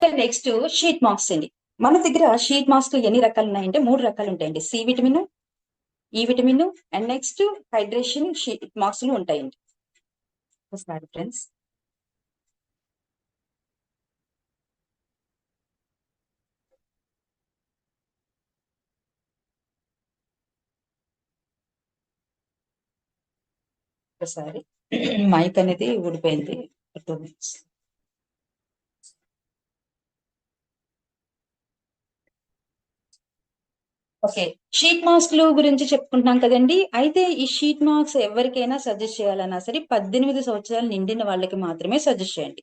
Next sheet mask అండి. మన దగ్గర షీట్ మాస్క్ ఎన్ని రకాలు ఉన్నాయంటే 3 రకాలు ఉంటాయండి. సి విటమిన్, ఈ vitamin and next hydration sheet మాస్క్లు ఉంటాయండి. ఒకసారి ఫ్రెండ్స్ ఒకసారి మైక్ అనేది ఊడిపోయింది. 2 minutes. ఓకే, షీట్ మాస్క్లు గురించి చెప్పుకుంటున్నాం కదండి. అయితే ఈ షీట్ మాస్క్ ఎవరికైనా సజెస్ట్ చేయాలన్నా సరే 18 సంవత్సరాలు నిండిన వాళ్ళకి మాత్రమే సజెస్ట్ చేయండి.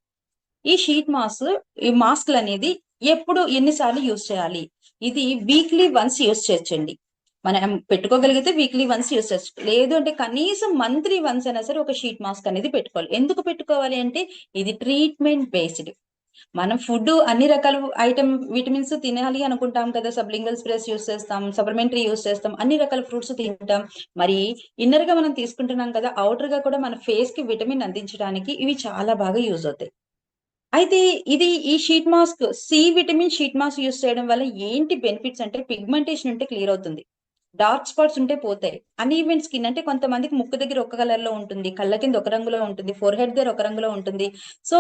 ఈ షీట్ మాస్క్ ఈ మాస్క్లు అనేది ఎప్పుడు ఎన్నిసార్లు యూజ్ చేయాలి? ఇది వీక్లీ వన్స్ యూజ్ చేయొచ్చండి. మనం పెట్టుకోగలిగితే వీక్లీ వన్స్ యూజ్ చేయొచ్చు. లేదు అంటే కనీసం మంత్లీ వన్స్ అయినా సరే ఒక షీట్ మాస్క్ అనేది పెట్టుకోవాలి. ఎందుకు పెట్టుకోవాలి అంటే ఇది ట్రీట్మెంట్ బేస్డ్. మనం ఫుడ్ అన్ని రకాల ఐటమ్ విటమిన్స్ తినాలి అనుకుంటాం కదా. సబ్లింగల్ స్ప్రెస్ యూస్ చేస్తాం, సప్లిమెంటరీ యూస్ చేస్తాం, అన్ని రకాల ఫ్రూట్స్ తింటాం. మరి ఇన్నర్ గా మనం తీసుకుంటున్నాం కదా, అవుటర్ గా కూడా మన ఫేస్ కి విటమిన్ అందించడానికి ఇవి చాలా బాగా యూజ్ అవుతాయి. అయితే ఇది ఈ sheet mask C vitamin sheet mask use చేయడం వల్ల ఏంటి బెనిఫిట్స్ అంటే పిగ్మెంటేషన్ ఉంటే క్లియర్ అవుతుంది, డార్క్ స్పాట్స్ ఉంటే పోతాయి, అన్ఈవెన్ స్కిన్ అంటే కొంతమందికి ముక్కు దగ్గర ఒక కలర్ లో ఉంటుంది, కళ్ళ కింద ఒక రంగులో ఉంటుంది, ఫోర్ హెడ్ దగ్గర ఒక రంగులో ఉంటుంది. సో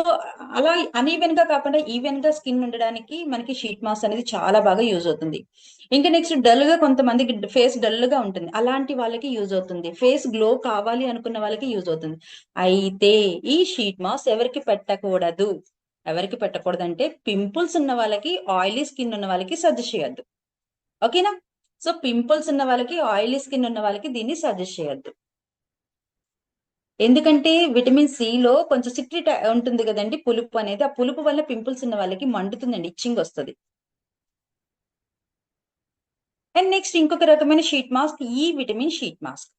అలా అన్ఈవెన్ గా కాకుండా ఈవెన్ గా స్కిన్ ఉండడానికి మనకి షీట్ మాస్క్ అనేది చాలా బాగా యూజ్ అవుతుంది. ఇంకా నెక్స్ట్ డల్ గా కొంతమందికి ఫేస్ డల్ గా ఉంటుంది, అలాంటి వాళ్ళకి యూజ్ అవుతుంది. ఫేస్ గ్లో కావాలి అనుకున్న వాళ్ళకి యూజ్ అవుతుంది. అయితే ఈ షీట్ మాస్క్ ఎవరికి పెట్టకూడదు? ఎవరికి పెట్టకూడదంటే పింపుల్స్ ఉన్న వాళ్ళకి, ఆయిలీ స్కిన్ ఉన్న వాళ్ళకి సజెస్ట్ చేయొద్దు. ఓకేనా? సో పింపుల్స్ ఉన్న వాళ్ళకి, ఆయిలీ స్కిన్ ఉన్న వాళ్ళకి దీన్ని సజెస్ట్ చేయొద్దు. ఎందుకంటే విటమిన్ సి లో కొంచెం సిట్రిక్ ఉంటుంది కదండి, పులుపు అనేది. ఆ పులుపు వల్ల పింపుల్స్ ఉన్న వాళ్ళకి మండుతుందండి, ఇచ్చింగ్ వస్తుంది. అండ్ నెక్స్ట్ ఇంకొక రకమైన షీట్ మాస్క్ ఈ విటమిన్ షీట్ మాస్క్.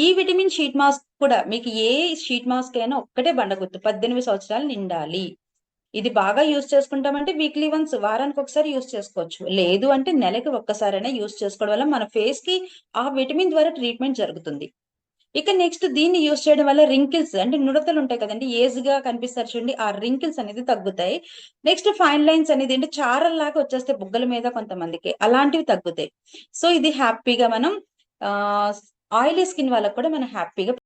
ఈ విటమిన్ షీట్ మాస్క్ కూడా మీకు ఏ షీట్ మాస్క్ అయినా ఒక్కటే బండగుర్తు, 18 సంవత్సరాలు నిండాలి. ఇది బాగా యూజ్ చేసుకుంటామంటే వీక్లీ వన్స్, వారానికి ఒకసారి యూజ్ చేసుకోవచ్చు. లేదు అంటే నెలకి ఒక్కసారైనా యూజ్ చేసుకోవడం వల్ల మన ఫేస్ కి ఆ విటమిన్ ద్వారా ట్రీట్మెంట్ జరుగుతుంది. ఇక నెక్స్ట్ దీన్ని యూజ్ చేయడం వల్ల రింకిల్స్ అంటే నుడతలు ఉంటాయి కదండి, ఏజ్ గా కనిపిస్తారు చూడండి, ఆ రింకిల్స్ అనేది తగ్గుతాయి. నెక్స్ట్ ఫైన్ లైన్స్ అనేది అంటే చారల్లాగా వచ్చేస్తే బుగ్గల మీద కొంతమందికి, అలాంటివి తగ్గుతాయి. సో ఇది హ్యాపీగా మనం ఆయిలీ స్కిన్ వాళ్ళకి కూడా మనం హ్యాపీగా